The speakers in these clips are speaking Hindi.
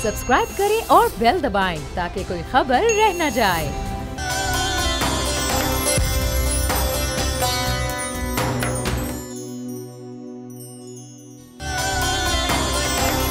सब्सक्राइब करें और बेल दबाएं ताकि कोई खबर रह न जाए।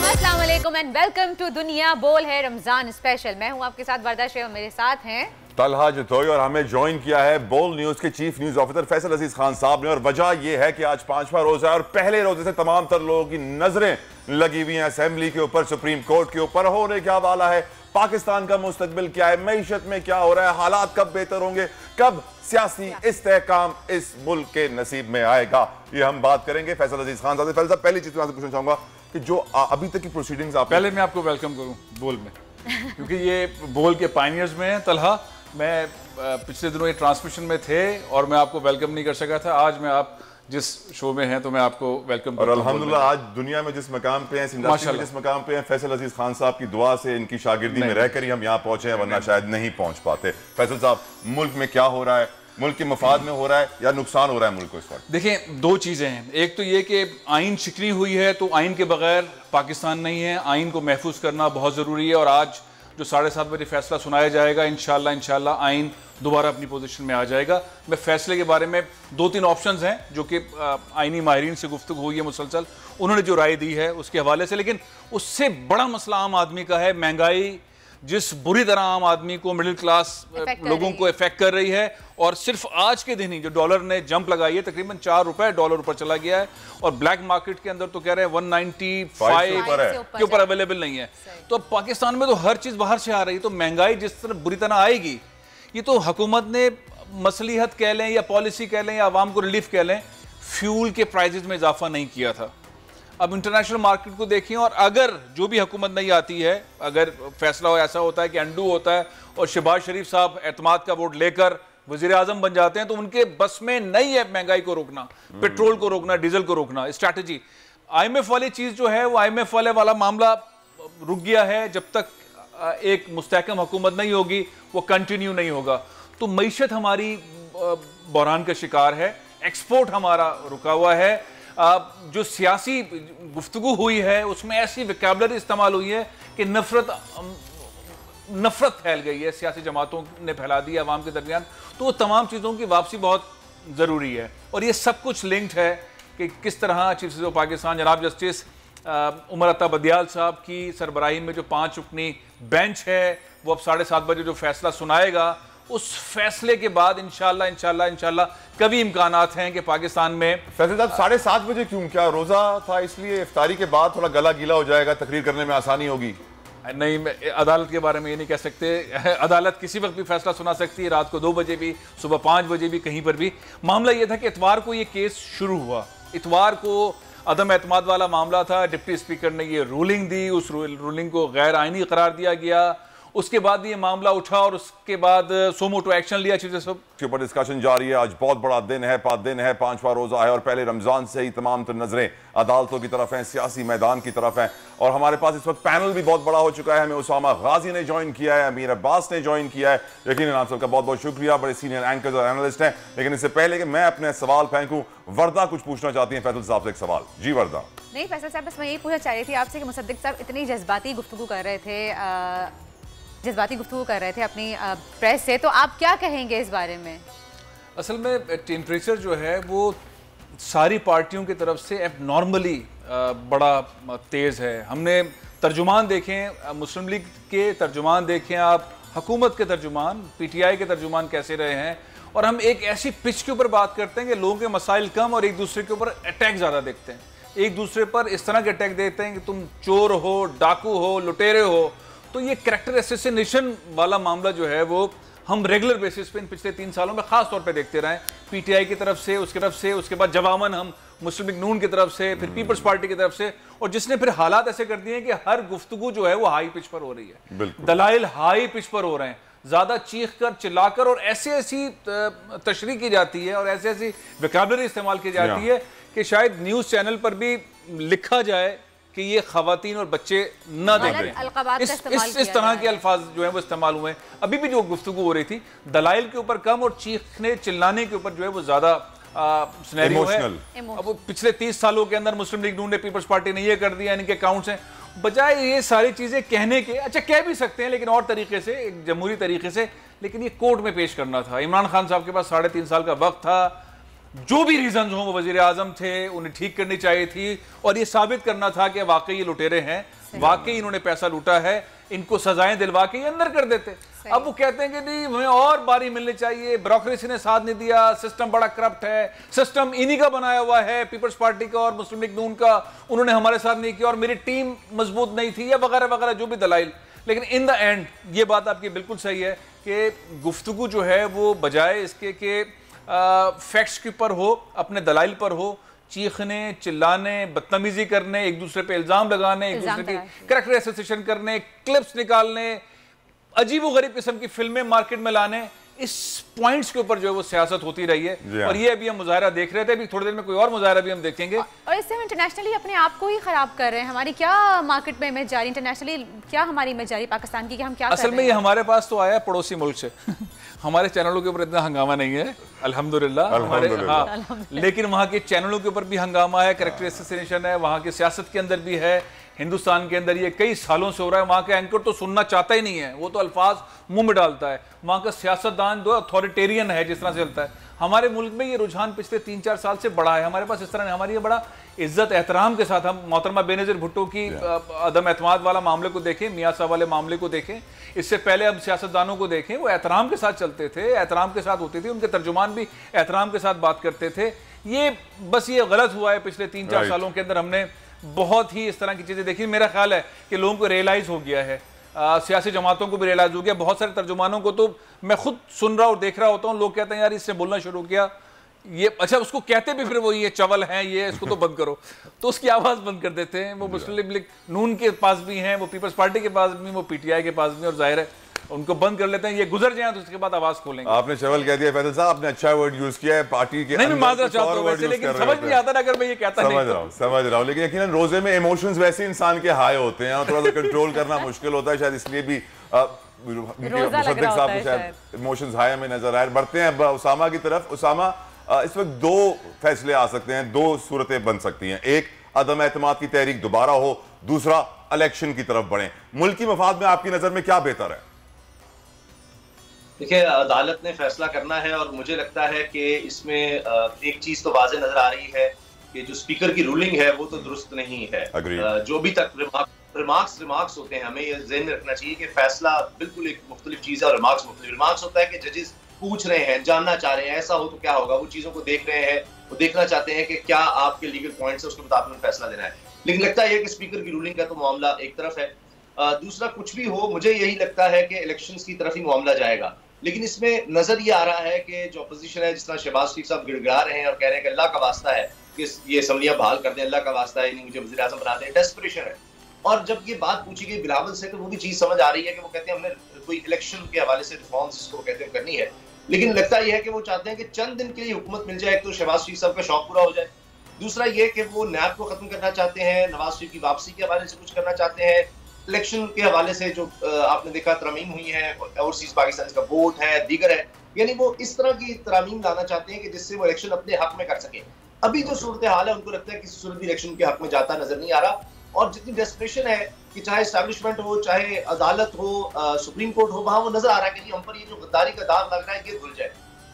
अस्सलाम वालेकुम एंड वेलकम टू दुनिया बोल है रमजान स्पेशल। मैं हूं आपके साथ वर्दा शेख और मेरे साथ हैं तलहा जतोई और हमें ज्वाइन किया है बोल न्यूज के चीफ न्यूज ऑफिसर फैसल अजीज खान साहब ने। और वजह यह है कि आज 5वां रोजा है और पहले रोजे से तमाम तर लोगों की नजरें लगी हुई हैं असेंबली के ऊपर, सुप्रीम कोर्ट के ऊपर। होने क्या वाला है, पाकिस्तान का मुस्तकबिल क्या है, मईशत में क्या हो रहा है, हालात कब बेहतर होंगे, कब सियासी इस्तेहकाम इस मुल्क के नसीब में आएगा, ये हम बात करेंगे फैसल अजीज खान साहब से। फैसल साहब, पहली चीज मैं आपसे पूछना चाहूंगा कि जो अभी तक की प्रोसीडिंग्स आप पहले मैं आपको वेलकम करूं बोल में क्योंकि ये बोल के पायनियर्स में हैं। तलहा, मैं पिछले दिनों ये ट्रांसमिशन में थे और मैं आपको वेलकम नहीं कर सका था। आज मैं आप जिस शो में हैं तो मैं आपको वेलकम और अल्हम्दुलिल्लाह आज दुनिया में जिस मकाम पे हैं, इस इंडस्ट्री में जिस मकाम पे हैं, फैसल अजीज खान साहब की दुआ से, इनकी शागिर्दी में रहकर ही हम यहाँ पहुंचे हैं, वरना शायद नहीं पहुंच पाते। फैसल साहब, मुल्क में क्या हो रहा है, मुल्क के मफाद में हो रहा है या नुकसान हो रहा है मुल्क को इस वक्त? देखें, दो चीज़ें हैं। एक तो ये कि आइन शिकनी हुई है तो आइन के बगैर पाकिस्तान नहीं है। आइन को महफूज करना बहुत ज़रूरी है और आज जो 7:30 बजे फैसला सुनाया जाएगा, इंशाल्लाह आइन दोबारा अपनी पोजीशन में आ जाएगा। मैं फैसले के बारे में 2-3 ऑप्शंस हैं जो कि आइनी माहिरीन से गुफ्तगू हुई है मुसलसल, उन्होंने जो राय दी है उसके हवाले से। लेकिन उससे बड़ा मसला आम आदमी का है, महंगाई जिस बुरी तरह आम आदमी को, मिडिल क्लास लोगों को इफेक्ट कर रही है। और सिर्फ आज के दिन ही जो डॉलर ने जंप लगाई है, तकरीबन 4 रुपए डॉलर ऊपर चला गया है और ब्लैक मार्केट के अंदर तो कह रहे हैं 195 के ऊपर अवेलेबल नहीं है। तो अब पाकिस्तान में तो हर चीज बाहर से आ रही है, तो महंगाई जिस तरह बुरी तरह आएगी, ये तो हुकूमत ने मसलिहत कह लें या पॉलिसी कह लें या आवाम को रिलीफ कह लें, फ्यूल के प्राइजेस में इजाफा नहीं किया था। अब इंटरनेशनल मार्केट को देखें और अगर जो भी हुकूमत नहीं आती है, अगर फैसला ऐसा होता है कि अंडू होता है और शहबाज शरीफ साहब एतमाद का वोट लेकर वजीर आजम बन जाते हैं, तो उनके बस में नहीं है महंगाई को रोकना, पेट्रोल को रोकना, डीजल को रोकना। स्ट्रैटेजी IMF वाली चीज जो है, वो IMF वाला मामला रुक गया है। जब तक एक मुस्तहकम हुकूमत नहीं होगी वो कंटिन्यू नहीं होगा। तो मईशत हमारी बहरान का शिकार है, एक्सपोर्ट हमारा रुका हुआ है। जो सियासी गुफ्तगू हुई है उसमें ऐसी वोकैबुलरी इस्तेमाल हुई है कि नफरत फैल गई है, सियासी जमातों ने फैला दी है अवाम के दरमियान। तो तमाम चीज़ों की वापसी बहुत ज़रूरी है और ये सब कुछ लिंक्ड है कि किस तरह चीफ जस्टिस ऑफ पाकिस्तान जनाब जस्टिस उमर अता बदियाल साहब की सरबराही में जो 5 रुकनी बेंच है, वो अब 7:30 बजे जो फैसला सुनाएगा, उस फैसले के बाद इंशाल्लाह कभी इम्कानात हैं कि पाकिस्तान में। फैसल साहब, 7:30 बजे क्यों? क्या रोजा था इसलिए? इफ्तारी के बाद थोड़ा गला गीला हो जाएगा, तकरीर करने में आसानी होगी? नहीं, मैं अदालत के बारे में ये नहीं कह सकते। अदालत किसी वक्त भी फैसला सुना सकती है, रात को 2 बजे भी, सुबह 5 बजे भी, कहीं पर भी। मामला ये था कि इतवार को ये केस शुरू हुआ। इतवार को अदम एतमाद वाला मामला था, डिप्टी स्पीकर ने ये रूलिंग दी, उस रूलिंग को गैर आइनी करार दिया गया। उसके बाद ये मामला उठा और उसके बाद सोमोटो एक्शन लिया चीजें सब के ऊपर डिस्कशन जारी है। आज बहुत बड़ा दिन है, 5वां रोजा है और पहले रमजान से ही तमाम तो नजरें अदालतों की तरफ हैं, सियासी मैदान की तरफ हैं। और हमारे पास इस वक्त पैनल भी बहुत बड़ा हो चुका है। हमें उसामा गाजी ने ज्वाइन किया है, अमीर अब्बास ने ज्वाइन किया है। यकीनन आप सबका बहुत बहुत शुक्रिया, बड़े सीनियर एंकर्स और एनालिस्ट हैं। लेकिन इससे पहले कि मैं अपने सवाल फेंकूं, वर्दा कुछ पूछना चाहती हैं फैसल साहब से एक सवाल। जी वर्दा। नहीं फैसल साहब, बस मैं यही पूछना चाह रही थी आपसे कि मुसद्दिक साहब इतनी जज्बाती गुफ्तगू कर रहे थे अपनी प्रेस से, तो आप क्या कहेंगे इस बारे में? असल में टेम्परेचर जो है वो सारी पार्टियों की तरफ से नॉर्मली बड़ा तेज़ है। हमने तर्जुमान देखें, मुस्लिम लीग के तर्जुमान देखें, आप हुकूमत के तर्जुमान, PTI के तर्जुमान कैसे रहे हैं। और हम एक ऐसी पिच के ऊपर बात करते हैं कि लोगों के मसाइल कम और एक दूसरे के ऊपर अटैक ज़्यादा देखते हैं। एक दूसरे पर इस तरह के अटैक देते हैं कि तुम चोर हो, डाकू हो, लुटेरे हो। तो ये कैरेक्टर असैसिनेशन वाला मामला जो है वो हम रेगुलर बेसिस पे इन पिछले 3 सालों में खास तौर पे देखते रहे। PTI की तरफ से, उसके बाद जवामन हम मुस्लिम लीग नून की तरफ से, फिर पीपल्स पार्टी की तरफ से, और जिसने फिर हालात ऐसे कर दिए हैं कि हर गुफ्तगू जो है वो हाई पिच पर हो रही है, दलाइल हाई पिच पर हो रहे हैं, ज्यादा चीख कर चिल्लाकर और ऐसी तशरीह की जाती है और ऐसी वोकैबुलरी इस्तेमाल की जाती है कि शायद न्यूज चैनल पर भी लिखा जाए कि ये खवातीन और बच्चे न देखें। इस तरह के अल्फाज जो है वो इस्तेमाल हुए हैं। अभी भी जो गुफ्तगू हो रही थी दलाइल के ऊपर कम और चीखने चिल्लाने के ऊपर जो है वो ज्यादा सिनेरियो है। अब पिछले 30 सालों के अंदर मुस्लिम लीग नून ने, पीपल्स पार्टी ने ये कर दिया, इनके अकाउंट्स हैं। बजाय ये सारी चीजें कहने के, अच्छा कह भी सकते हैं लेकिन और तरीके से, एक जमहूरी तरीके से, लेकिन ये कोर्ट में पेश करना था। इमरान खान साहब के पास 3.5 साल का वक्त था, जो भी रीजन हो, वो वजीर आजम थे, उन्हें ठीक करनी चाहिए थी और ये साबित करना था कि वाकई ये लुटेरे हैं, वाकई इन्होंने पैसा लूटा है, इनको सजाएं दिलवा के ये अंदर कर देते। अब वो कहते हैं कि नहीं हमें और बारी मिलनी चाहिए, ब्यूरोक्रेसी ने साथ नहीं दिया, सिस्टम बड़ा करप्ट है, सिस्टम इन्हीं का बनाया हुआ है, पीपल्स पार्टी का और मुस्लिम लीग नून का, उन्होंने हमारे साथ नहीं किया और मेरी टीम मजबूत नहीं थी, या वगैरह वगैरह जो भी दलाइल। लेकिन इन द एंड ये बात आपकी बिल्कुल सही है कि गुफ्तगू जो है वो बजाय इसके कि फैक्ट्स के ऊपर हो, अपने दलाइल पर हो, चीखने, चिल्लाने, बदतमीजी करने, एक दूसरे पे इल्जाम लगाने, एक दूसरे की कैरेक्टर एसोसिएशन करने, क्लिप्स निकालने, अजीब व गरीब किस्म की फिल्में मार्केट में लाने, इस पॉइंट्स के ऊपर जो है वो सियासत होती रही है। और ये अभी हम मुजाहरा देख रहे थे, अभी थोड़ी देर में कोई और मुजाहरा भी हम देखेंगे। और इससे हम इंटरनेशनली अपने आप को ही खराब कर रहे हैं। हमारी क्या मार्केट में इमेज जा रही, इंटरनेशनली क्या हमारी इमेज जा रही पाकिस्तान की, कि हम क्या असल में ये हमारे पास तो आया पड़ोसी मुल्क से हमारे चैनलों के ऊपर इतना हंगामा नहीं है अल्हम्दुलिल्लाह हमारे, हाँ, लेकिन वहाँ के चैनलों के ऊपर भी हंगामा है, कैरेक्टर एसोसिएशन है, वहाँ की सियासत के अंदर भी है, हिंदुस्तान के अंदर ये कई सालों से हो रहा है। वहाँ का एंकर तो सुनना चाहता ही नहीं है, वो तो अल्फाज मुंह में डालता है। वहाँ का सियासतदान जो अथॉरिटेरियन है, जिस तरह से चलता है। हमारे मुल्क में ये रुझान पिछले 3-4 साल से बढ़ा है। हमारे पास इस तरह हमारी ये बड़ा इज्जत एहतराम के साथ, हम मोहतरमा बेनज़ीर भुट्टो की अदम एतमाद वाला मामले को देखें, मियाँ साहब वाले मामले को देखें, इससे पहले अब सियासतदानों को देखें, वो एहतराम के साथ चलते थे, एहतराम के साथ होती थी, उनके तर्जुमान भी एहतराम के साथ बात करते थे। ये बस ये गलत हुआ है पिछले 3-4 सालों के अंदर, हमने बहुत ही इस तरह की चीज़ें देखी। मेरा ख्याल है कि लोगों को रियलाइज़ हो गया है, सियासी जमातों को भी रियलाइज़ हो गया, बहुत सारे तर्जुमानों को तो मैं खुद सुन रहा और देख रहा होता हूँ, लोग कहते हैं यार इससे बोलना शुरू किया, ये अच्छा उसको कहते भी फिर वो ये चवल हैं, ये इसको तो बंद करो, तो उसकी आवाज़ बंद कर देते हैं। वो मुस्लिम लीग नून के पास भी हैं, वो पीपल्स पार्टी के पास भी, वो पीटीआई के पास भी, और जाहिर है उनको बंद कर लेते हैं, ये गुजर जाए तो उसके बाद आवाज खोलेंगे। आपने चवल कह दिया फैसल साहब, आपने अच्छा वर्ड यूज किया है, पार्टी के नहीं मैं माजरा चाहता हूं वैसे, लेकिन समझ नहीं आता ना अगर मैं ये कहता नहीं। समझ रहा हूं, लेकिन यकीनन रोजे में इमोशंस वैसे इंसान के हाई होते हैं और थोड़ा सा कंट्रोल करना मुश्किल होता है, शायद इसलिए भी मुसद्दिक साहब को शायद इमोशंस हाई में नजर आए। बढ़ते हैं अब उसामा की तरफ। उसामा, इस वक्त 2 फैसले आ सकते हैं, 2 सूरतें बन सकती हैं। एक, अदम एतमाद की तहरीक दोबारा हो, दूसरा इलेक्शन की तरफ बढ़े। मुल्की मफाद में आपकी नजर में क्या बेहतर है? देखिए, अदालत ने फैसला करना है और मुझे लगता है कि इसमें एक चीज तो वाज़ेह नजर आ रही है कि जो स्पीकर की रूलिंग है वो तो दुरुस्त नहीं है। जो भी तक रिमार्क्स होते हैं, हमें ये ज़हन में रखना चाहिए कि फैसला बिल्कुल एक मुख्तलिफ चीज़ है और रिमार्क्स होता है कि जजेस पूछ रहे हैं, जानना चाह रहे हैं ऐसा हो तो क्या होगा, वो चीज़ों को देख रहे हैं, वो देखना चाहते हैं कि क्या आपके लीगल पॉइंट्स है, उसके मुताबिक फैसला देना है। लेकिन लगता है कि स्पीकर की रूलिंग का तो मामला एक तरफ है, दूसरा कुछ भी हो, मुझे यही लगता है कि इलेक्शंस की तरफ ही मामला जाएगा। लेकिन इसमें नजर ये आ रहा है कि जो अपोजिशन है, जिस तरह शहबाज शरीफ साहब गिड़गिड़ा रहे हैं और कह रहे हैं कि अल्लाह का वास्ता है कि ये असम्बलियां बहाल कर दें, अल्लाह का वास्ता है मुझे वज़ीर आज़म बना दें, डेस्परेशन है। और जब ये बात पूछी गई बिलावल से तो वो भी चीज समझ आ रही है कि वो कहते हैं हमने कोई इलेक्शन के हवाले से रिफॉर्म्स जिसको कहते हैं करनी है, लेकिन लगता यह है कि वो चाहते हैं कि चंद दिन के लिए हुकूमत मिल जाए, एक तो शहबाज शरीफ साहब का शौक पूरा हो जाए, दूसरा ये कि वो नैब को खत्म करना चाहते हैं, नवाज शरीफ की वापसी के हवाले से कुछ करना चाहते हैं, इलेक्शन के हवाले से जो आपने देखा तरमीम हुई है, ओवरसीज पाकिस्तान का वोट है, दीगर है, यानी वो इस तरह की तरमीम लाना चाहते हैं कि जिससे वो इलेक्शन अपने हक में कर सके। अभी जो सूरत हाल है, उनको लगता है कि सूरत भी इलेक्शन के हक में जाता नजर नहीं आ रहा, और जितनी डेस्परेशन है कि चाहे एस्टैब्लिशमेंट हो, चाहे अदालत हो, सुप्रीम कोर्ट हो, वहां वो नजर आ रहा है कि हम पर ये जो गद्दारी का दाग लग रहा है ये धुल जाए।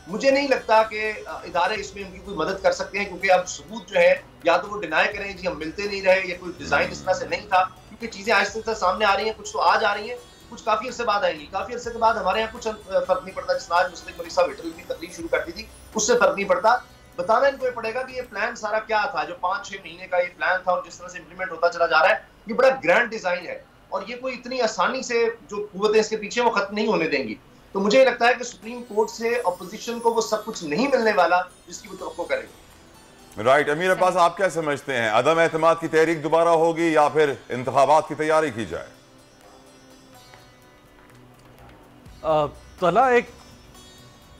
मुझे नहीं लगता कि इदारे इसमें उनकी कोई मदद कर सकते हैं, क्योंकि अब सबूत जो है या तो वो डिनाई करें जी हम मिलते नहीं रहे, या कोई डिजाइन इस तरह से नहीं था, क्योंकि चीजें आहिस्ता आहिस्ता सामने आ रही हैं, कुछ तो आज आ रही हैं, कुछ काफी अरसे बाद आएंगी। काफी अरसे के बाद हमारे यहाँ कुछ फर्क नहीं पड़ता, जिसने आज मुस्लिम मरीज साहब हिटलर की तकलीफ शुरू कर दी थी, उससे फर्क नहीं पड़ता। बताना इनको ये पड़ेगा कि ये प्लान सारा क्या था, जो 5-6 महीने का ये प्लान था और जिस तरह से इंप्लीमेंट होता चला जा रहा है, ये बड़ा ग्रैंड डिजाइन है और ये कोई इतनी आसानी से जो कुव्वतें इसके पीछे वो खत्म नहीं होने देंगी। तो मुझे लगता है कि सुप्रीम कोर्ट से अपोजिशन को वो सब कुछ नहीं मिलने वाला जिसकी वो तवक्को करेगी। राइट, अमीर अब्बास, आप क्या समझते हैं, अदम एतमाद की तहरीक दोबारा होगी या फिर इंतखाबात की तैयारी की जाए? तला एक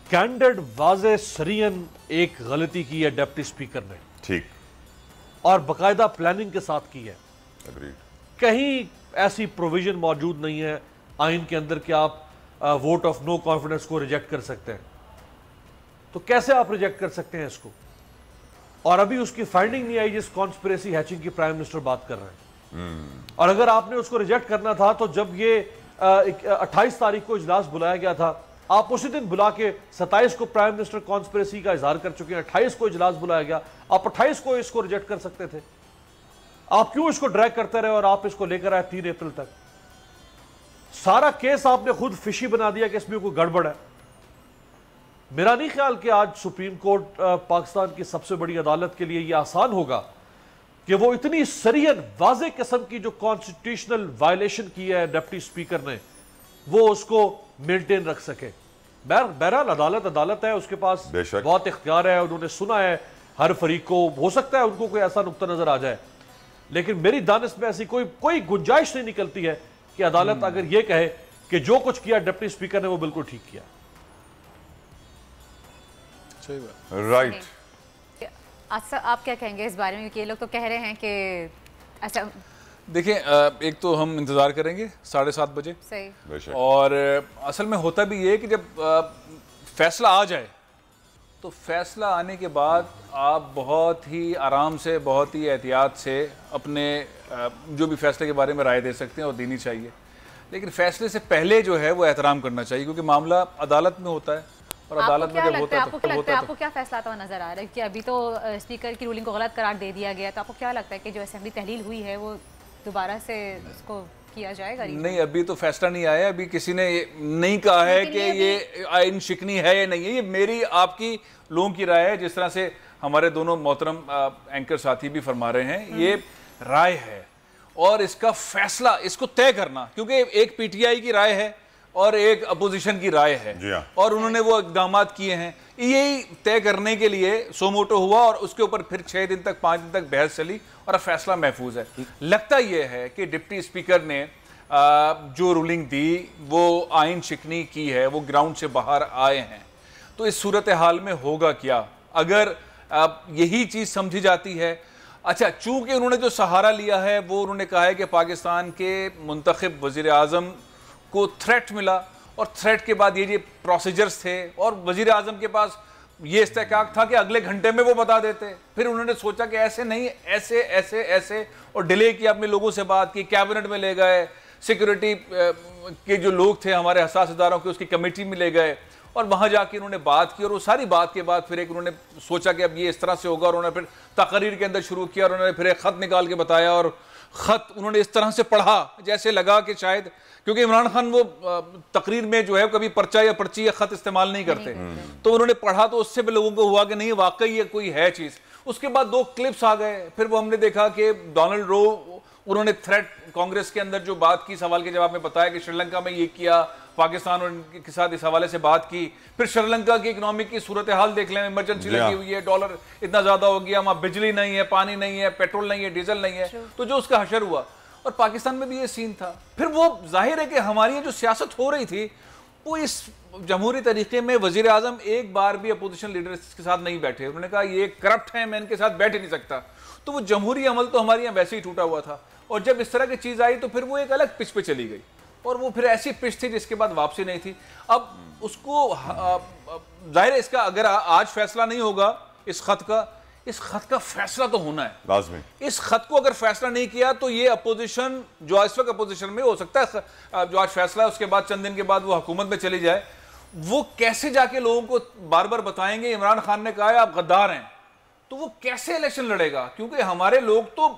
कैंडिड वाज़े सरियन एक गलती की है डिप्टी स्पीकर ने, ठीक, और बाकायदा प्लानिंग के साथ की है। कहीं ऐसी प्रोविजन मौजूद नहीं है आइन के अंदर कि आप वोट ऑफ नो कॉन्फिडेंस को रिजेक्ट कर सकते हैं, तो कैसे आप रिजेक्ट कर सकते हैं इसको? और अभी उसकी फाइंडिंग नहीं आई जिस कॉन्स्पिरेसी हैचिंग की प्राइम मिनिस्टर बात कर रहे हैं। और अगर आपने उसको रिजेक्ट करना था तो जब ये 28 तारीख को इजलास बुलाया गया था, आप उसी दिन बुला के 27 को प्राइम मिनिस्टर कॉन्स्पिरेसी का इजहार कर चुके हैं, 28 को इजलास बुलाया गया, आप 28 को इसको रिजेक्ट कर सकते थे। आप क्यों इसको ड्रैग करते रहे और आप इसको लेकर आए 3 अप्रैल तक? सारा केस आपने खुद फिशी बना दिया कि इसमें कोई गड़बड़ है। मेरा नहीं ख्याल कि आज सुप्रीम कोर्ट पाकिस्तान की सबसे बड़ी अदालत के लिए यह आसान होगा कि वो इतनी सरीहन वाज़ेह किस्म की जो कॉन्स्टिट्यूशनल वायलेशन की है डिप्टी स्पीकर ने, वो उसको मेंटेन रख सके। बहरहाल अदालत अदालत है, उसके पास बहुत इख्तियार है, उन्होंने सुना है हर फरीक को, हो सकता है उनको कोई ऐसा नुक्ता नजर आ जाए, लेकिन मेरी दानिश में ऐसी कोई गुंजाइश नहीं निकलती है कि अदालत अगर ये कहे कि जो कुछ किया डिप्टी स्पीकर ने वो बिल्कुल ठीक किया। राइट। आप क्या कहेंगे इस बारे में, क्योंकि ये लोग तो कह रहे हैं कि ऐसा। देखिए, एक तो हम इंतज़ार करेंगे 7:30 बजे, सही, और असल में होता भी ये कि जब फैसला आ जाए तो फैसला आने के बाद आप बहुत ही आराम से, बहुत ही एहतियात से अपने जो भी फैसले के बारे में राय दे सकते हैं और देनी चाहिए, लेकिन फैसले से पहले जो है वो एहतराम करना चाहिए, क्योंकि मामला अदालत में होता है और अदालत में जब होता है आपको क्या फैसला आता हुआ नजर आ रहा है कि अभी तो स्पीकर की रूलिंग को गलत करार दे दिया गया, तो आपको क्या लगता है कि जो असेंबली तहलील हुई है वो दोबारा से उसको किया जाएगा? नहीं, अभी तो फैसला नहीं आया, अभी किसी ने नहीं कहा है कि ये आइन शिकनी है या नहीं है। ये मेरी आपकी लोगों की राय है, जिस तरह से हमारे दोनों मोहतरम एंकर साथी भी फरमा रहे हैं, ये राय है और इसका फैसला, इसको तय करना, क्योंकि एक पीटीआई की राय है और एक अपोजिशन की राय है और उन्होंने वो इक़दाम किए हैं, यही तय करने के लिए सोमोटो हुआ और उसके ऊपर फिर 6 दिन तक 5 दिन तक बहस चली और अब फैसला महफूज है। लगता यह है कि डिप्टी स्पीकर ने जो रूलिंग दी वो आइन शिकनी की है, वो ग्राउंड से बाहर आए हैं। तो इस सूरत हाल में होगा क्या अगर यही चीज़ समझी जाती है? अच्छा, चूंकि उन्होंने जो सहारा लिया है वो उन्होंने कहा है कि पाकिस्तान के मुंतखब वज़ीर आज़म को थ्रेट मिला और थ्रेट के बाद ये प्रोसीजर्स थे और वज़ीर आज़म के पास ये इस्तेकाक था कि अगले घंटे में वो बता देते। फिर उन्होंने सोचा कि ऐसे नहीं, ऐसे ऐसे ऐसे, और डिले किया, अपने लोगों से बात की, कैबिनेट में ले गए, सिक्योरिटी के जो लोग थे हमारे हसास इदारों के, उसकी कमेटी में ले गए और वहाँ जाके उन्होंने बात की और वो सारी बात के बाद फिर एक उन्होंने सोचा कि अब ये इस तरह से होगा और उन्होंने फिर तकरीर के अंदर शुरू किया और उन्होंने फिर एक ख़त निकाल के बताया और ख़त उन्होंने इस तरह से पढ़ा जैसे लगा कि शायद, क्योंकि इमरान खान वो तकरीर में जो है कभी पर्चा या पर्ची या ख़त इस्तेमाल नहीं करते, तो उन्होंने पढ़ा तो उससे भी लोगों को हुआ कि नहीं वाकई ये कोई है चीज़। उसके बाद 2 क्लिप्स आ गए, फिर वो हमने देखा कि डोनाल्ड रो, उन्होंने थ्रेट कांग्रेस के अंदर जो बात की, सवाल के जवाब में बताया कि श्रीलंका में ये किया, पाकिस्तान और के साथ इस हवाले से बात की। फिर श्रीलंका की इकोनॉमिक की सूरत हाल देख लें, इमरजेंसी लगी हुई है, डॉलर इतना ज़्यादा हो गया, वहाँ बिजली नहीं है, पानी नहीं है, पेट्रोल नहीं है, डीजल नहीं है, तो जो उसका हशर हुआ। और पाकिस्तान में भी ये सीन था। फिर वो जाहिर है कि हमारी जो सियासत हो रही थी वो इस जमहूरी तरीके में, वज़ीर आज़म एक बार भी अपोजिशन लीडर्स के साथ नहीं बैठे, उन्होंने कहा ये करप्ट है, मैं इनके साथ बैठ ही नहीं सकता। तो वो जमहूरी अमल तो हमारे यहाँ वैसे ही टूटा हुआ था और जब इस तरह की चीज़ आई तो फिर वो एक अलग पिच पे चली गई और वो फिर ऐसी पिच थी जिसके बाद वापसी नहीं थी। अब उसको जाहिर है इसका अगर आज फैसला नहीं होगा इस खत का फैसला तो होना है लाज़मी। इस खत को अगर फैसला नहीं किया तो ये अपोजिशन जो इस वक्त अपोजिशन में, हो सकता है जो आज फैसला है उसके बाद चंद दिन के बाद वो हुकूमत में चली जाए, वो कैसे जाके लोगों को बार बार बताएंगे इमरान खान ने कहा है आप गद्दार हैं, तो वो कैसे इलेक्शन लड़ेगा? क्योंकि हमारे लोग तो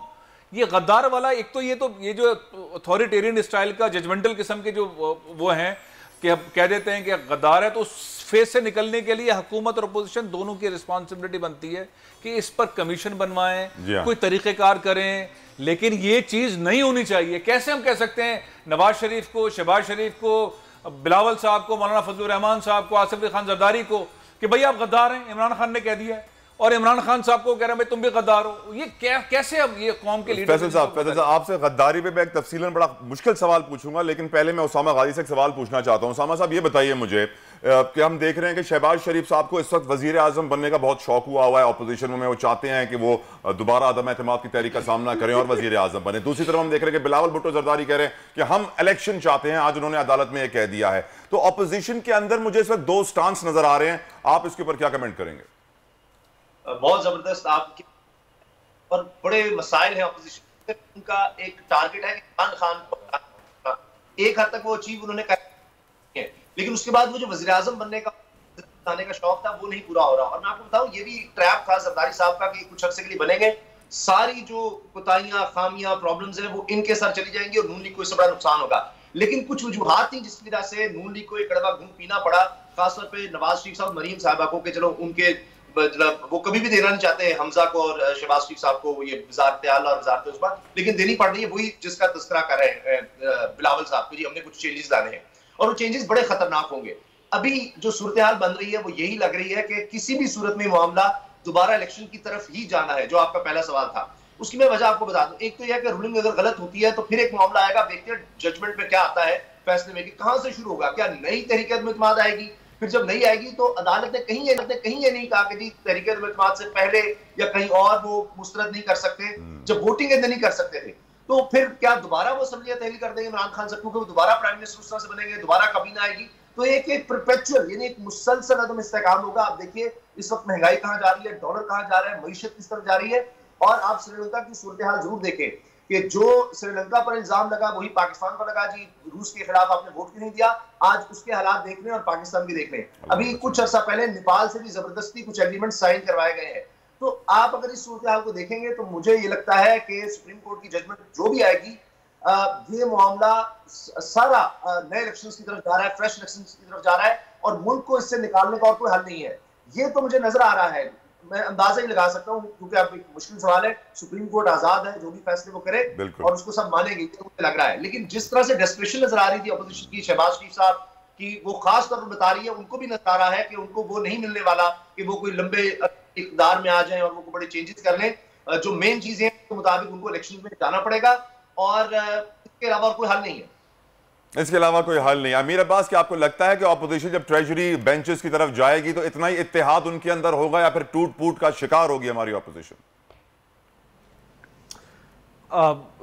ये गद्दार वाला, एक तो ये जो अथॉरिटेरियन स्टाइल का जजमेंटल किस्म के जो वो हैं कि अब कह देते हैं कि गद्दार है, तो उस फेस से निकलने के लिए हुकूमत और अपोजिशन दोनों की रिस्पॉन्सिबिलिटी बनती है कि इस पर कमीशन बनवाएं, कोई तरीक़ेकार करें, लेकिन ये चीज़ नहीं होनी चाहिए। कैसे हम कह सकते हैं नवाज शरीफ को, शहबाज शरीफ को, बिलावल साहब को, मौलाना फजलुर रहमान साहब को, आसिफ अली खान जरदारी को कि भाई आप गद्दार हैं, इमरान खान ने कह दिया है, और इमरान खान साहब को कह रहे हैं भाई तुम भी गद्दार हो। ये कैसे अब ये कौम के लीडर? फैसल साहब आपसे गद्दारी पे मैं एक तफसीलन बड़ा मुश्किल सवाल पूछूंगा, लेकिन पहले मैं उसामा गाजी से एक सवाल पूछना चाहता हूं। उसामा साहब ये बताइए मुझे कि हम देख रहे हैं कि शहबाज शरीफ साहब को इस वक्त वजीर आजम बनने का बहुत शौक हुआ है अपोजिशन में, वो चाहते हैं कि वो दोबारा अदम एतमाद की तहरीक का सामना करें और वजीर आजम बने। दूसरी तरफ हम देख रहे हैं कि बिलावल भुट्टो जरदारी कह रहे हैं कि हम इलेक्शन चाहते हैं, आज उन्होंने अदालत में यह कह दिया है। तो अपोजिशन के अंदर मुझे इस वक्त 2 स्टांस नजर आ रहे हैं, आप इसके ऊपर क्या कमेंट करेंगे? बहुत जबरदस्त आपके और बड़े मसाइल हैं अपोजिशन उनका एक टारगेट है कि इमरान खान को एक हद तक वो अचीव उन्होंने कर, लेकिन उसके बाद वो जो वज़ीर आज़म बनने का शौक था वो नहीं पूरा हो रहा। और मैं आपको बताऊं ये भी ट्रैप था जरदारी साहब का कि कुछ अर्से के लिए बनेंगे, सारी जो कोताहियां, खामियां, प्रॉब्लम्स हैं वो इनके सर चली जाएंगी और नून लीग को इससे बड़ा नुकसान होगा। लेकिन कुछ वजूहात थी जिस वजह से नून लीग को एक कड़वा घूम पीना पड़ा, खासतौर पे नवाज शरीफ साहब, मरीम साहबा को, कि चलो उनके मतलब वो कभी भी देना नहीं चाहते हमजा को और शहबाज शरीफ साहब को ये वज़ारत आला और वज़ारत उस्मा, लेकिन देनी पड़ रही है। वही जिसका तस्करा कर रहे हैं बिलावल साहब को, जी हमने कुछ चेंजेस लाने हैं और वो चेंजेस बड़े खतरनाक होंगे। अभी जो सूरत हाल बन रही है वो यही लग रही है कि किसी भी सूरत में मामला दोबारा इलेक्शन की तरफ ही जाना है, जो आपका पहला सवाल था। उसकी मैं वजह आपको बता दूं, एक तो यह कि रूलिंग अगर गलत होती है तो फिर एक मामला आएगा, देखते हैं जजमेंट में क्या आता है, फैसले में कि कहां से शुरू होगा, क्या नई तहरीक-ए-इत्तेमाद आएगी, फिर जब नहीं आएगी तो अदालत ने कहीं ये नहीं कहा कि जी तहरीक-ए-इत्तेमाद से पहले या कहीं और वो मुस्तरद नहीं कर सकते, जब वोटिंग नहीं कर सकते थे, तो फिर क्या दोबारा वो असम्बलियां तहलील कर देंगे इमरान खान से, क्योंकि वो दोबारा प्राइम मिनिस्टर उस तरह से बनेंगे, दोबारा काबीना आएगी, तो एक परपेचुअल यानी एक मुसलसल अदम इस्तेहकाम होगा। आप देखिए इस वक्त महंगाई कहां जा रही है, डॉलर कहां जा रहा है, मईशत किस तरफ जा रही है। और आप श्रीलंका की सूरत हाल जरूर देखें कि जो श्रीलंका पर इल्जाम लगा वही पाकिस्तान पर लगा, जी रूस के खिलाफ आपने वोट क्यों नहीं दिया, आज उसके हालात देख लें और पाकिस्तान भी देख लें। अभी कुछ अर्सा पहले नेपाल से भी जबरदस्ती कुछ एग्रीमेंट साइन करवाए गए हैं। तो आप अगर इस सूरत हाल को देखेंगे तो मुझे ये लगता है कि सुप्रीम कोर्ट की जजमेंट जो भी आएगी, ये मामला सारा नए इलेक्शंस की तरफ जा रहा है, फ्रेश इलेक्शंस की तरफ जा रहा है और मुल्क को इससे निकालने का और कोई हल नहीं है। ये तो मुझे नजर आ रहा है, मैं अंदाजा ही लगा सकता हूँ, क्योंकि अब एक मुश्किल सवाल है, सुप्रीम कोर्ट आजाद है, जो भी फैसले वो करे और उसको सब मानेंगे, तो मुझे लग रहा है। लेकिन जिस तरह से डेस्परेशन नजर आ रही थी अपोजिशन की, शहबाज शरीफ साहब की वो खास तौर पर बता रही है, उनको भी नजर आ रहा है कि उनको वो नहीं मिलने वाला कि वो कोई लंबे इक़्तिदार में आ जाए और वो बड़े चेंजेस कर लें। जो मेन चीजें हैं उसके मुताबिक उनको इलेक्शन में जाना पड़ेगा और इसके अलावा कोई हल नहीं है। इसके अलावा कोई हल नहीं। अमीर अब्बास, क्या आपको लगता है कि ऑपोजिशन जब ट्रेजरी बेंचेस की तरफ जाएगी तो इतना ही इत्तेहाद उनके अंदर होगा या फिर टूट फूट का शिकार होगी हमारी ऑपोजिशन?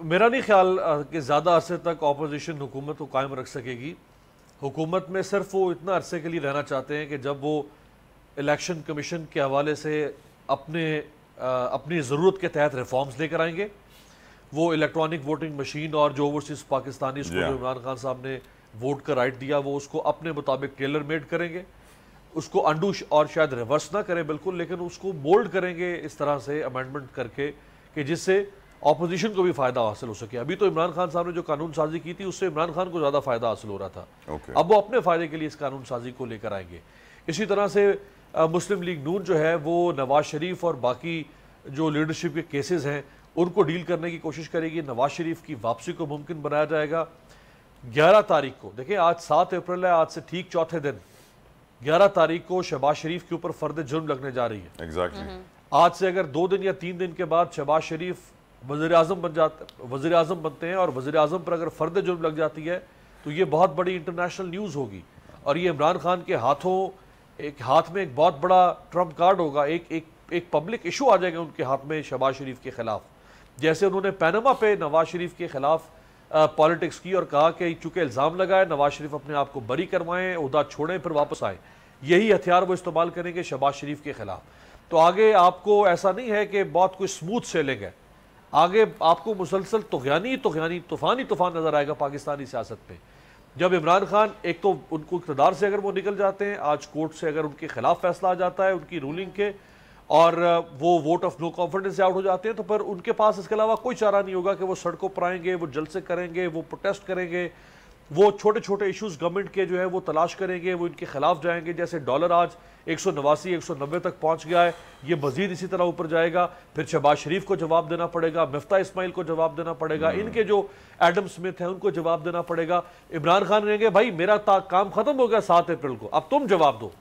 मेरा नहीं ख्याल कि ज़्यादा अरसे तक ऑपोजिशन हुकूमत को कायम रख सकेगी। हुकूमत में सिर्फ वो इतना अरसे के लिए रहना चाहते हैं कि जब वो इलेक्शन कमीशन के हवाले से अपनी ज़रूरत के तहत रिफॉर्म्स लेकर आएंगे। वो इलेक्ट्रॉनिक वोटिंग मशीन और जो ओवरसीज पाकिस्तानी को जो इमरान खान साहब ने वोट का राइट दिया, वो उसको अपने मुताबिक टेलर मेड करेंगे, उसको अंडू और शायद रिवर्स ना करें बिल्कुल, लेकिन उसको मोल्ड करेंगे इस तरह से अमेंडमेंट करके कि जिससे ऑपोजिशन को भी फ़ायदा हासिल हो सके। अभी तो इमरान खान साहब ने जो कानून साजी की थी उससे इमरान खान को ज़्यादा फ़ायदा हासिल हो रहा था। अब वो अपने फ़ायदे के लिए इस कानून साजी को लेकर आएंगे। इसी तरह से मुस्लिम लीग नून जो है वो नवाज शरीफ और बाकी जो लीडरशिप के केसेस हैं उनको डील करने की कोशिश करेगी। नवाज शरीफ की वापसी को मुमकिन बनाया जाएगा। 11 तारीख को देखिए, आज 7 अप्रैल है, आज से ठीक चौथे दिन 11 तारीख को शहबाज शरीफ के ऊपर फर्द जुर्म लगने जा रही है। एग्जैक्टली। आज से अगर 2 दिन या 3 दिन के बाद शहबाज शरीफ वज़ीर आज़म बनते हैं और वज़ीर आज़म पर अगर फर्द जुर्म लग जाती है तो ये बहुत बड़ी इंटरनेशनल न्यूज़ होगी और ये इमरान खान के हाथ में एक बहुत बड़ा ट्रम्प कार्ड होगा। एक पब्लिक इशू आ जाएगा उनके हाथ में शहबाज शरीफ के खिलाफ। जैसे उन्होंने पैनामा पे नवाज शरीफ के खिलाफ पॉलिटिक्स की और कहा कि चूंकि इल्ज़ाम लगाए, नवाज शरीफ अपने आप को बरी करवाएं, उहदा छोड़ें, फिर वापस आए। यही हथियार वो इस्तेमाल करेंगे शहबाज शरीफ के खिलाफ। तो आगे आपको ऐसा नहीं है कि बहुत कोई स्मूथ सेलिंग है, आगे आपको मुसलसल तूफानी तूफान नजर आएगा पाकिस्तानी सियासत में। जब इमरान खान एक तो उनको इक़्तिदार से अगर वो निकल जाते हैं, आज कोर्ट से अगर उनके खिलाफ फैसला आ जाता है उनकी रूलिंग के और वो वोट ऑफ नो कॉन्फिडेंस से आउट हो जाते हैं, तो फिर उनके पास इसके अलावा कोई चारा नहीं होगा कि वो सड़कों पर आएंगे, वो जलसे करेंगे, वो प्रोटेस्ट करेंगे, वो छोटे छोटे इश्यूज गवर्नमेंट के जो है वो तलाश करेंगे, वो इनके खिलाफ जाएंगे। जैसे डॉलर आज 189-190 तक पहुंच गया है, ये मजीद इसी तरह ऊपर जाएगा। फिर शहबाज शरीफ को जवाब देना पड़ेगा, मिफ्ता इस्माइल को जवाब देना पड़ेगा, इनके जो एडम स्मिथ है उनको जवाब देना पड़ेगा। इमरान खान कहेंगे भाई मेरा काम खत्म हो गया 7 अप्रैल को, अब तुम जवाब दो,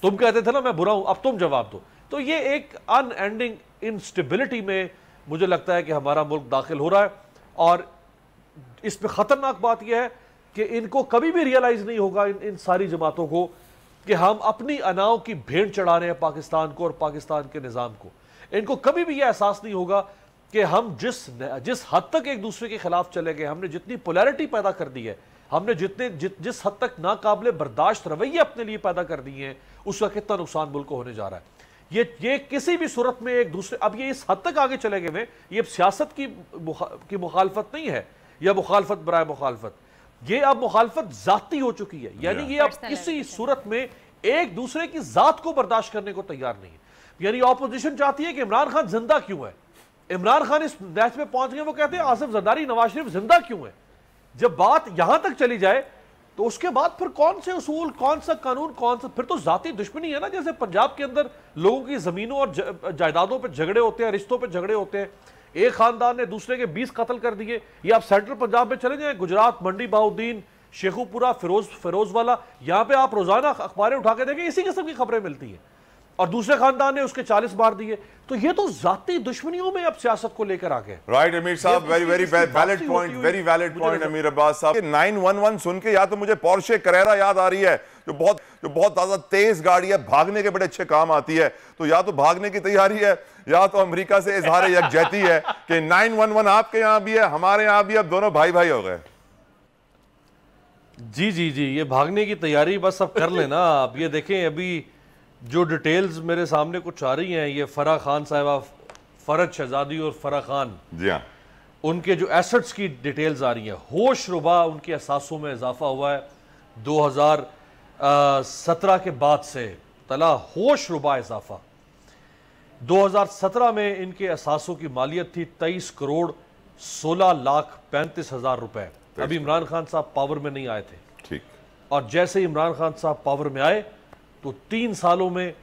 तुम कहते थे ना मैं बुरा हूं, अब तुम जवाब दो। तो ये एक अनएंडिंग इंस्टेबिलिटी में मुझे लगता है कि हमारा मुल्क दाखिल हो रहा है और इसमें खतरनाक बात यह है कि इनको कभी भी रियलाइज नहीं होगा इन सारी जमातों को कि हम अपनी अनाव की भेंट चढ़ा रहे हैं पाकिस्तान को और पाकिस्तान के निज़ाम को। इनको कभी भी यह एहसास नहीं होगा कि हम जिस हद तक एक दूसरे के खिलाफ चले गए, हमने जितनी पोलैरिटी पैदा कर दी है, हमने जिस हद तक नाकाबिले बर्दाश्त रवैये अपने लिए पैदा कर दिए हैं, उसका कितना नुकसान मुल्क को होने जा रहा है। ये किसी भी सूरत में एक दूसरे, अब ये इस हद तक आगे चले गए, ये अब सियासत की मुखालफत नहीं है या मुखालफत बराए मुखालफत, ये अब मुखालफत जाती हो चुकी है। यानी ये अब किसी सूरत में एक दूसरे की जात को बर्दाश्त करने को तैयार नहीं है। यानी ऑपोजिशन चाहती है कि इमरान खान जिंदा क्यों है, इमरान खान इस मैच में पहुंच गए, वो कहते हैं आसिफ जरदारी नवाज शरीफ जिंदा क्यों है। जब बात यहां तक चली जाए तो उसके बाद फिर कौन से उसूल, कौन सा कानून, कौन सा, फिर तो जाती दुश्मनी है ना। जैसे पंजाब के अंदर लोगों की जमीनों और जायदादों पर झगड़े होते हैं, रिश्तों पर झगड़े होते हैं, एक खानदान ने दूसरे के 20 कत्ल कर दिए। या आप सेंट्रल पंजाब में चले जाएं, गुजरात, मंडी बहाउद्दीन, शेखुपुरा, फिरोजवाला, यहां पे आप रोजाना अखबारें उठा के देखें, इसी किस्म की खबरें मिलती हैं। और दूसरे खानदान ने उसके 40 मार दिए। तो ये तो जाती दुश्मनियों में अब सियासत को लेकर आ गए। राइट अमीर साहब, very very valid point, very valid point अमीर अब्बास साहब। 911 सुन के या तो मुझे पोर्शे कैरेरा याद आ रही है, जो बहुत ज्यादा तेज गाड़ी है, भागने के बड़े अच्छे काम आती है। तो या तो भागने की तैयारी है या तो अमेरिका से इजहार यकजहती है कि 911 आपके यहां भी है, हमारे यहां भी, अब दोनों भाई भाई हो गए। जी जी जी, ये भागने की तैयारी बस अब कर लेना। अब ये देखें, अभी जो डिटेल्स मेरे सामने कुछ आ रही हैं, ये फराह खान साहिबा, फरज शहजादी और फराह खान, जी हाँ, उनके जो एसेट्स की डिटेल्स आ रही हैं, होश रुबा उनके असासों में इजाफा हुआ है 2017 के बाद से, तला होश रुबा इजाफा। 2017 में इनके असासों की मालियत थी 23 करोड़ 16,35,000 रुपए। अभी इमरान खान साहब पावर में नहीं आए थे, ठीक, और जैसे ही इमरान खान साहब पावर में आए तो 3 सालों में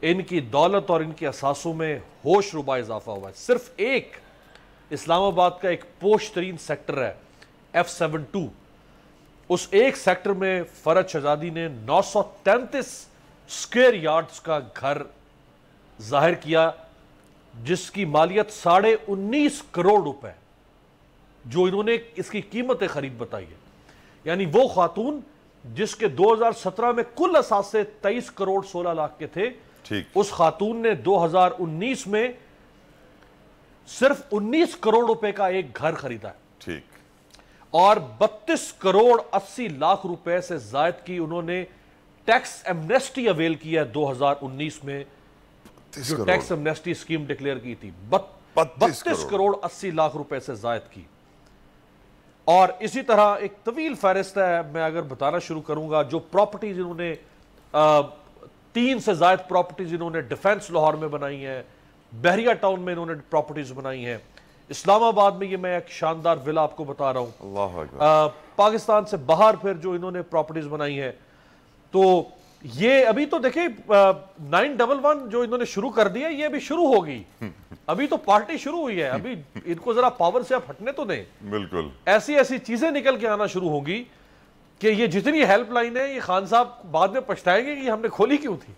इनकी दौलत और इनके असासों में होश रुबा इजाफा हुआ है। सिर्फ एक इस्लामाबाद का एक पोश तरीन सेक्टर है F72, उस एक सेक्टर में फरज शहजादी ने 933 स्क्वायर यार्ड्स का घर जाहिर किया, जिसकी मालियत 19.5 करोड़ रुपए, जो इन्होंने इसकी कीमत खरीद बताई है। यानी वो खातून जिसके 2017 में कुल असासे 23 करोड़ 16 लाख के थे, ठीक, उस खातून ने 2019 में सिर्फ 19 करोड़ रुपए का एक घर खरीदा है, ठीक, और 32 करोड़ 80 लाख रुपए से जायद की उन्होंने टैक्स एमनेस्टी अवेल किया 2019 में, जो टैक्स एमनेस्टी स्कीम डिक्लेयर की थी, 32 करोड़ 80 लाख रुपए से जायद की। और इसी तरह एक तवील फहरिस्त है, मैं अगर बताना शुरू करूंगा, जो प्रॉपर्टीज इन्होंने 3 से ज्यादा प्रॉपर्टीज इन्होंने डिफेंस लाहौर में बनाई हैं, बहरिया टाउन में इन्होंने प्रॉपर्टीज बनाई हैं, इस्लामाबाद में ये मैं एक शानदार विला आपको बता रहा हूं, पाकिस्तान से बाहर फिर जो इन्होंने प्रॉपर्टीज बनाई हैं। तो ये अभी तो देखिए 911 जो इन्होंने शुरू कर दिया, ये अभी शुरू हो गई, अभी तो पार्टी शुरू हुई है, अभी इनको जरा पावर से आप हटने तो दें। बिल्कुल ऐसी ऐसी चीजें निकल के आना शुरू होगी कि ये जितनी हेल्पलाइन है, ये खान साहब बाद में पछताएंगे कि हमने खोली क्यों थी।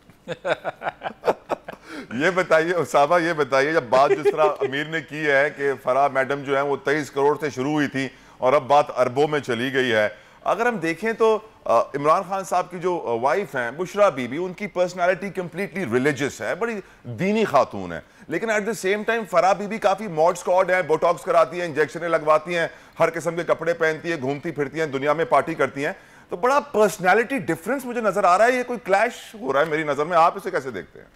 ये बताइए उसामा, ये बताइए, जब बात जिस तरह अमीर ने की है कि फराह मैडम जो है वो 23 करोड़ से शुरू हुई थी और अब बात अरबों में चली गई है, अगर हम देखें तो इमरान खान साहब की जो वाइफ हैं बुशरा बीबी, उनकी पर्सनालिटी कंप्लीटली रिलीजियस है, बड़ी दीनी खातून है, लेकिन at the same time Farah Bibi काफी मॉड स्क्वाड है, बोटॉक्स कराती हैं, इंजेक्शनें लगवाती हैं, हर किस्म के कपड़े पहनती हैं, घूमती फिरती हैं, दुनिया में पार्टी करती हैं। तो बड़ा पर्सनैलिटी डिफरेंस मुझे नजर आ रहा है, ये कोई क्लैश हो रहा है मेरी नजर में, आप इसे कैसे देखते हैं?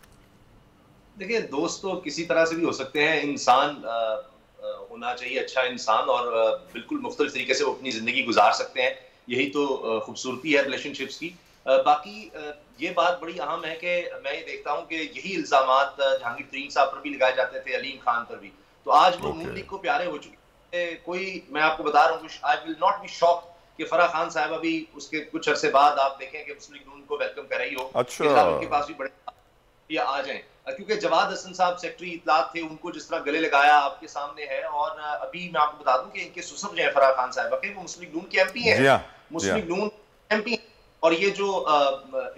देखिए, दोस्त तो किसी तरह से भी हो सकते हैं, इंसान होना चाहिए अच्छा इंसान, और बिल्कुल मुख्तलिफ तरीके से वो अपनी जिंदगी गुजार सकते हैं, यही तो खूबसूरती है रिलेशनशिप्स की। बाकी ये बात बड़ी अहम है कि मैं ये देखता हूँ कि यही इल्जामात जहांगीर तरीन साहब पर भी लगाए जाते थे, अलीम खान पर भी, तो आज वो नून लीग को प्यारे हो चुके हैं। कोई, मैं आपको बता रहा हूँ, I will not be shocked कि फराह खान साहब अभी उसके कुछ अरसे बाद आप देखें कि मुस्लिम लीग नून को वेलकम कर रही हो, उनके पास भी बड़े या आ जाएं, क्योंकि जवाद हसन साहब सेक्रेटरी इत्तलात थे, उनको जिस तरह गले लगाया आपके सामने है। और अभी मैं आपको बता दूं कि इनके ससुर जो है फराह खान साहब के, वो मुस्लिम लीग नून के एमपी हैं, मुस्लिम लीग नून एमपी। और ये जो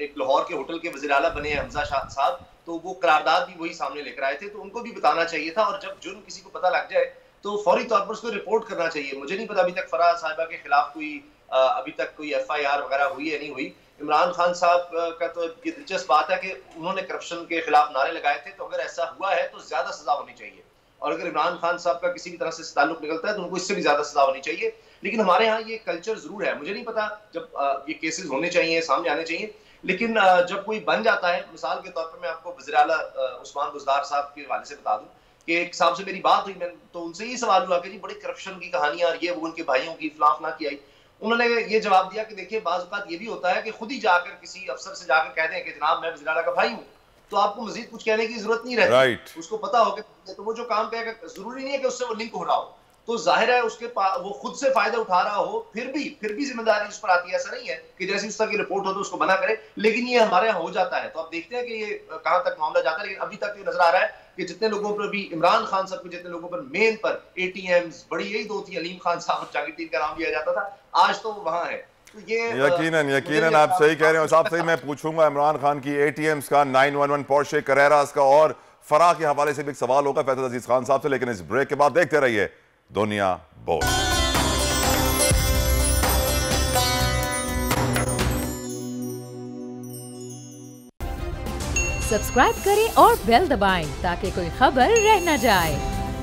एक लाहौर के होटल के वज़ीर आला बने हमजा शाह साहब, तो वो करारदाद भी वही सामने लेकर आए थे, तो उनको भी बताना चाहिए था। और जब जुर्म किसी को पता लग जाए तो फौरी तौर पर उसको रिपोर्ट करना चाहिए। मुझे नहीं पता अभी तक फराह साहिबा के खिलाफ कोई अभी तक कोई FIR वगैरह हुई है नहीं हुई। इमरान खान साहब का तो ये दिलचस्प बात है कि उन्होंने करप्शन के खिलाफ नारे लगाए थे, तो अगर ऐसा हुआ है तो ज्यादा सजा होनी चाहिए, और अगर इमरान खान साहब का किसी भी तरह से ताल्लुक निकलता है तो उनको इससे भी ज्यादा सजा होनी चाहिए। लेकिन हमारे यहाँ ये कल्चर जरूर है, मुझे नहीं पता, जब ये केसेस होने चाहिए, सामने आने चाहिए, लेकिन जब कोई बन जाता है, मिसाल के तौर पर मैं आपको वज़ीर आला उस्मान बुज़दार साहब के हवाले से बता दूं कि एक साहब से मेरी बात हुई, मैं तो उनसे ही सवाल हुआ कि जी बड़ी करप्शन की कहानियां और ये वो उनके भाइयों की फलां की आई। उन्होंने ये जवाब दिया कि देखिए बाज़ औक़ात ये भी होता है कि खुद ही जाकर किसी अफसर से जाकर कह दें कि जनाब मैं वज़ीर आला का भाई हूँ, तो आपको मजीद कुछ कहने की जरूरत नहीं रहती। उसको पता हो कि तो वो जो काम कहेगा जरूरी नहीं है कि उससे वो लिंक हो रहा हो, तो जाहिर है उसके वो खुद से फायदा उठा रहा हो, फिर भी जिम्मेदारी उस पर आती है। ऐसा नहीं है कि जैसे उस तरह की रिपोर्ट हो तो उसको मना करे, लेकिन ये हमारे यहाँ हो जाता है। तो आप देखते हैं कि ये कहां तक मामला जाता है। लेकिन अभी तक ये नजर आ रहा है कि जितने लोगों पर भी इमरान खान साहब के जितने लोगों पर मेन पर ATMs बड़ी यही दो थी, अलीम खान साहब और जहांगीर का नाम लिया जाता था, आज तो वहां है। तो ये यकीनन आप सही कह रहे हो साहब। सही मैं पूछूंगा इमरान खान की ATMs का, 911 पोर्शे कैरेरास का और फराह के हवाले से भी एक सवाल होगा फैसल अजीज खान साहब से, लेकिन इस ब्रेक के बाद देखते रहिए दुनिया बोल। सब्सक्राइब करें और बेल दबाएं ताकि कोई खबर रह न जाए।